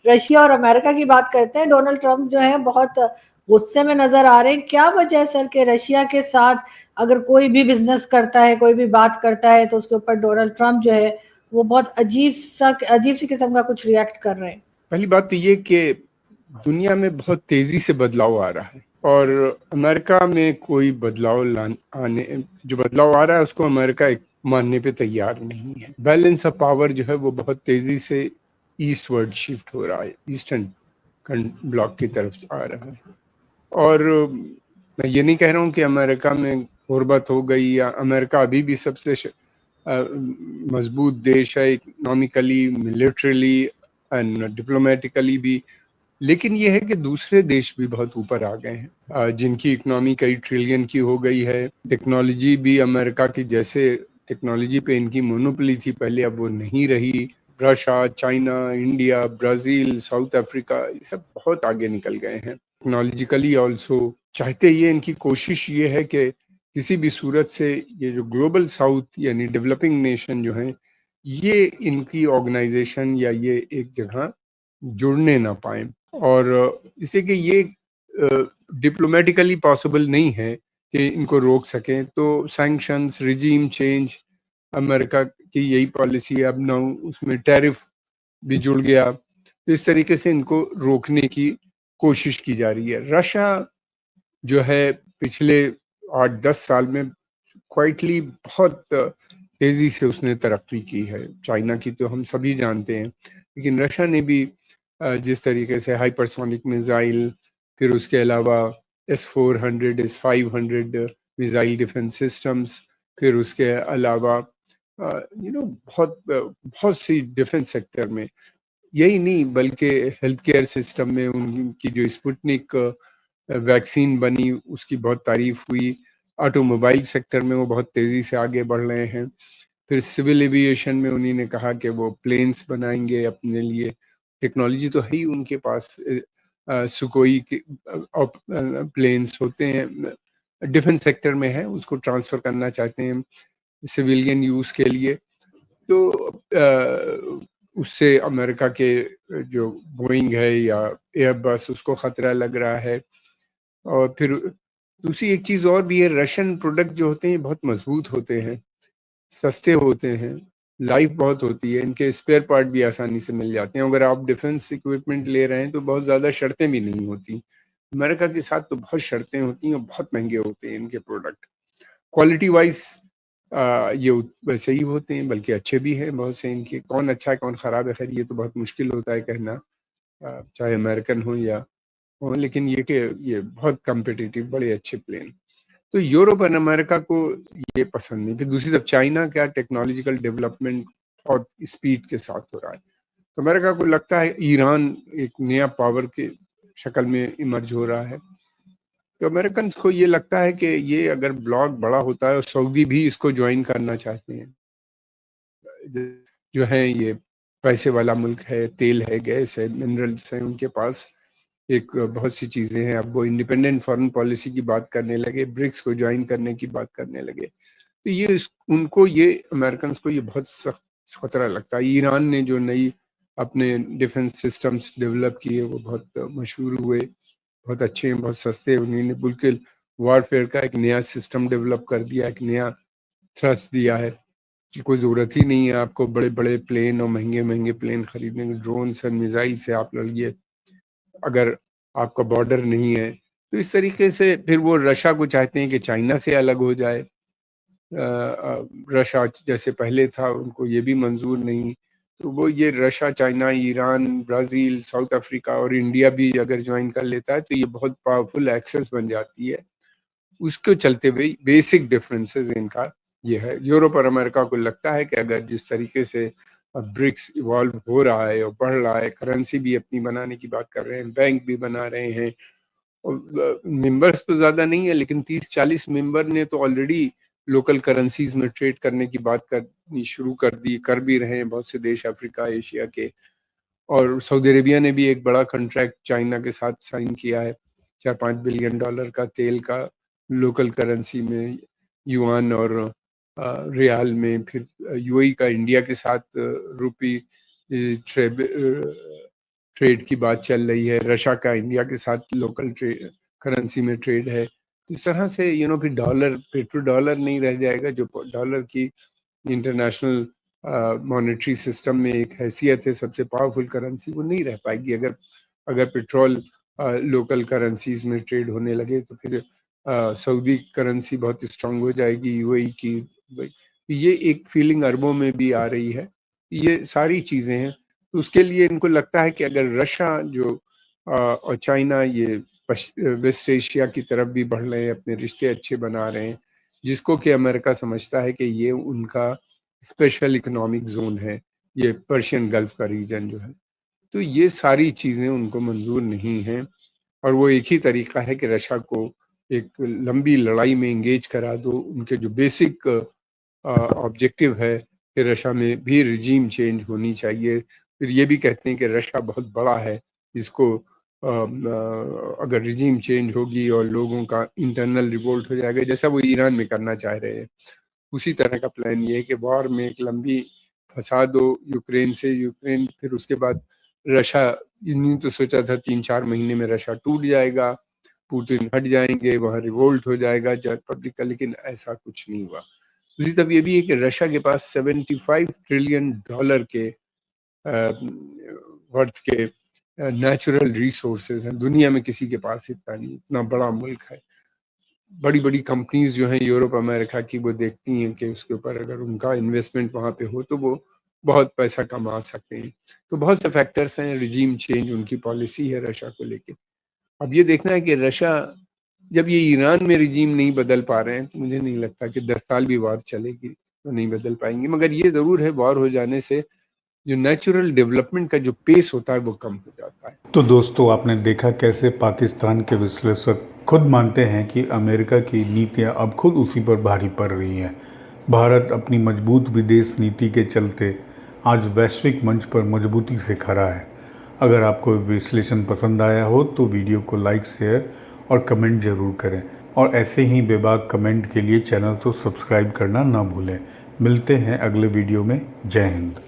Russia اور امریکہ کی بات کرتے ہیں، ڈونلڈ ٹرمپ جو ہے بہت غصے میں نظر آ رہے ہیں. کیا وجہ ہے سر کہ رشیا کے ساتھ اگر کوئی بھی بزنس کرتا ہے، کوئی بھی بات کرتا ہے، تو اس کے اوپر ڈونلڈ ٹرمپ جو ہے وہ بہت عجیب سی قسم کا کچھ ریئیکٹ کر رہے ہیں؟ پہلی بات تو یہ کہ دنیا میں بہت تیزی سے بدلاؤ آ رہا ہے، اور امریکہ میں کوئی بدلاؤ جو بدلاؤ آ رہا ہے اس کو امریکہ ماننے پہ تیار نہیں ہے. بیلنس آف پاور جو ہے وہ بہت تیزی سے ایسٹ ورڈ شفٹ ہو رہا ہے، ایسٹرن بلاک کی طرف آ رہا ہے. اور میں یہ نہیں کہہ رہا ہوں کہ امریکہ میں غربت ہو گئی، یا امریکہ ابھی بھی سب سے مضبوط دیش ہے، اکنامکلی، ملٹریلی اینڈ ڈپلومیٹیکلی بھی. لیکن یہ ہے کہ دوسرے دیش بھی بہت اوپر آ گئے ہیں، جن کی اکنامی کئی ٹریلین کی ہو گئی ہے. ٹیکنالوجی بھی امریکہ کی جیسے ٹیکنالوجی پہ ان کی مونوپلی تھی پہلے، اب وہ نہیں رہی. Russia, China, India, Brazil, South Africa, یہ سب بہت آگے نکل گئے ہیں ٹیکنالوجیکلی آلسو. چاہتے یہ ان کی کوشش یہ ہے کہ کسی بھی صورت سے یہ جو گلوبل ساؤتھ یعنی ڈیولپنگ نیشن جو ہیں، یہ ان کی آرگنائزیشن یا یہ ایک جگہ جڑنے نہ پائیں. اور اس سے کہ یہ ڈپلومیٹیکلی پاسبل نہیں ہے کہ ان کو روک سکیں، تو سینکشنز، ریجیم چینج، امریکہ کی یہی پالیسی ہے. اب نہ اس میں ٹیرف بھی جڑ گیا، تو اس طریقے سے ان کو روکنے کی کوشش کی جا رہی ہے. رشیا جو ہے پچھلے 8-10 سال میں کوائٹلی بہت تیزی سے اس نے ترقی کی ہے. چائنا کی تو ہم سبھی جانتے ہیں، لیکن رشیا نے بھی جس طریقے سے ہائپرسونک میزائل، پھر اس کے علاوہ S-400 S-500 missile defence systems, پھر اس کے علاوہ بہت سی ڈیفنس سیکٹر میں، یہی نہیں بلکہ ہیلتھ کیئر سسٹم میں ان کی جو اسپوٹنک ویکسین بنی اس کی بہت تعریف ہوئی. آٹو موبائل سیکٹر میں وہ بہت تیزی سے آگے بڑھ رہے ہیں. پھر سول ایویشن میں انہوں نے کہا کہ وہ پلینس بنائیں گے اپنے لیے. ٹیکنالوجی تو ہے ہی ان کے پاس، سکوئی کے پلینس ہوتے ہیں، ڈیفنس سیکٹر میں ہے، اس کو ٹرانسفر کرنا چاہتے ہیں سویلین یوز کے لیے. تو اس سے امریکہ کے جو بوئنگ ہے یا ایئر بس، اس کو خطرہ لگ رہا ہے. اور پھر دوسری ایک چیز اور بھی ہے، رشین پروڈکٹ جو ہوتے ہیں بہت مضبوط ہوتے ہیں، سستے ہوتے ہیں، لائف بہت ہوتی ہے، ان کے اسپیئر پارٹ بھی آسانی سے مل جاتے ہیں. اگر آپ ڈیفنس اکوپمنٹ لے رہے ہیں تو بہت زیادہ شرطیں بھی نہیں ہوتی. امریکہ کے ساتھ تو بہت شرطیں ہوتی ہیں اور بہت مہنگے ہوتے ہیں ان کے پروڈکٹ. کوالٹی وائز یہ ویسے ہی ہوتے ہیں، بلکہ اچھے بھی ہیں بہت سے. ان کے کون اچھا ہے کون خراب ہے، خیر یہ تو بہت مشکل ہوتا ہے کہنا، چاہے امریکن ہوں یا ہوں، لیکن یہ کہ یہ بہت کمپیٹیٹیو، بڑے اچھے پلین. تو یورپ اور امریکہ کو یہ پسند نہیں. پھر دوسری طرف چائنا کا ٹیکنالوجیکل ڈیولپمنٹ اور اسپیڈ کے ساتھ ہو رہا ہے. تو امریکہ کو لگتا ہے ایران ایک نیا پاور کے شکل میں ایمرج ہو رہا ہے. تو امریکنز کو یہ لگتا ہے کہ یہ اگر بلاک بڑا ہوتا ہے اور سعودی بھی اس کو جوائن کرنا چاہتے ہیں، جو ہیں یہ پیسے والا ملک ہے، تیل ہے، گیس ہے، منرلز ہیں ان کے پاس، ایک بہت سی چیزیں ہیں. اب وہ انڈیپینڈنٹ فارن پالیسی کی بات کرنے لگے، برکس کو جوائن کرنے کی بات کرنے لگے. تو یہ ان کو، یہ امریکنز کو یہ بہت سخت خطرہ لگتا ہے. ایران نے جو نئی اپنے ڈیفنس سسٹمز ڈیولپ کیے وہ بہت مشہور ہوئے، بہت اچھے ہیں، بہت سستے. انہوں نے بالکل وار فیئر کا ایک نیا سسٹم ڈیولپ کر دیا، ایک نیا تھرسٹ دیا ہے کہ کوئی ضرورت ہی نہیں ہے آپ کو بڑے بڑے پلین اور مہنگے مہنگے پلین خریدنے کے. ڈرون سے، میزائل سے آپ لڑیے اگر آپ کا بارڈر نہیں ہے. تو اس طریقے سے پھر وہ رشیا کو چاہتے ہیں کہ چائنا سے الگ ہو جائے. رشیا جیسے پہلے تھا ان کو یہ بھی منظور نہیں. تو وہ یہ Russia, China, Iran, Brazil, South Africa اور انڈیا بھی اگر جوائن کر لیتا ہے تو یہ بہت پاورفل ایکسس بن جاتی ہے. اس کو چلتے ہوئے بیسک ڈفرینسز ان کا یہ ہے. یورپ اور امریکہ کو لگتا ہے کہ اگر جس طریقے سے برکس ایوالو ہو رہا ہے اور بڑھ رہا ہے، کرنسی بھی اپنی بنانے کی بات کر رہے ہیں، بینک بھی بنا رہے ہیں، اور ممبرس تو زیادہ نہیں ہے لیکن 30-40 ممبر نے تو آلریڈی لوکل کرنسیز میں ٹریڈ کرنے کی بات کرنی شروع کر دی، کر بھی رہے ہیں بہت سے دیش افریقہ، ایشیا کے. اور سعودی عربیہ نے بھی ایک بڑا کنٹریکٹ چائنا کے ساتھ سائن کیا ہے، $4-5 بلین کا تیل کا لوکل کرنسی میں، یوان اور ریال میں. پھر یو اے کا انڈیا کے ساتھ روپی ٹریڈ کی بات چل رہی ہے، رشیا کا انڈیا کے ساتھ لوکل کرنسی میں ٹریڈ ہے. اس طرح سے پھر ڈالر پیٹرو ڈالر نہیں رہ جائے گا، جو ڈالر کی انٹرنیشنل مانیٹری سسٹم میں ایک حیثیت ہے سب سے پاورفل کرنسی، وہ نہیں رہ پائے گی. اگر پیٹرول لوکل کرنسیز میں ٹریڈ ہونے لگے تو پھر سعودی کرنسی بہت اسٹرانگ ہو جائے گی، یو اے ای کی. یہ ایک فیلنگ عربوں میں بھی آ رہی ہے. یہ ساری چیزیں ہیں. اس کے لیے ان کو لگتا ہے کہ اگر رشیا اور چائنا یہ ویسٹ ایشیا کی طرف بھی بڑھ رہے ہیں، اپنے رشتے اچھے بنا رہے ہیں، جس کو کہ امریکہ سمجھتا ہے کہ یہ ان کا اسپیشل اکنامک زون ہے، یہ پرشین گلف کا ریجن جو ہے، تو یہ ساری چیزیں ان کو منظور نہیں ہیں. اور وہ ایک ہی طریقہ ہے کہ رشیا کو ایک لمبی لڑائی میں انگیج کرا دو. ان کے جو بیسک آبجیکٹو ہے کہ رشیا میں بھی رجیم چینج ہونی چاہیے. پھر یہ بھی کہتے ہیں کہ رشیا بہت بڑا ہے، اس کو اگر رجیم چینج ہوگی اور لوگوں کا انٹرنل ریوولٹ ہو جائے گا، جیسا وہ ایران میں کرنا چاہ رہے ہیں، اسی طرح کا پلان یہ ہے کہ وار میں ایک لمبی فساد ہو یوکرین سے. یوکرین پھر اس کے بعد رشیا تو سوچا تھا 3-4 مہینے میں رشیا ٹوٹ جائے گا، پوتن ہٹ جائیں گے، وہاں ریوولٹ ہو جائے گا پبلک کا، لیکن ایسا کچھ نہیں ہوا. دوسری طرف یہ بھی ہے کہ رشیا کے پاس $75 ٹریلین کے ورتھ کے نیچرل ریسورسز ہیں. دنیا میں کسی کے پاس اتنا نہیں، اتنا بڑا ملک ہے. بڑی بڑی کمپنیز جو ہیں یورپ امریکہ کی، وہ دیکھتی ہیں کہ اس کے اوپر اگر ان کا انویسٹمنٹ وہاں پہ ہو تو وہ بہت پیسہ کما سکتے ہیں. تو بہت سے فیکٹرز ہیں. رجیم چینج ان کی پالیسی ہے رشیا کو لے کے. اب یہ دیکھنا ہے کہ رشیا جب یہ ایران میں رجیم نہیں بدل پا رہے ہیں تو مجھے نہیں لگتا کہ 10 سال بھی وار چلے گی تو نہیں بدل پائیں گے. مگر یہ ضرور ہے وار ہو جانے سے جو نیچرل ڈیولپمنٹ کا جو پیس ہوتا ہے وہ کم ہو جاتا ہے. تو دوستو، آپ نے دیکھا کیسے پاکستان کے وشلیشک خود مانتے ہیں کہ امریکہ کی نیتیاں اب خود اسی پر بھاری پڑ رہی ہیں. بھارت اپنی مضبوط ودیش نیتی کے چلتے آج ویشوک منچ پر مضبوطی سے کھڑا ہے. اگر آپ کو وشلیشن پسند آیا ہو تو ویڈیو کو لائک، شیئر اور کمنٹ ضرور کریں، اور ایسے ہی بے باک کمنٹ کے لیے چینل کو سبسکرائب کرنا نہ بھولیں. ملتے ہیں اگلے ویڈیو میں. جے ہند.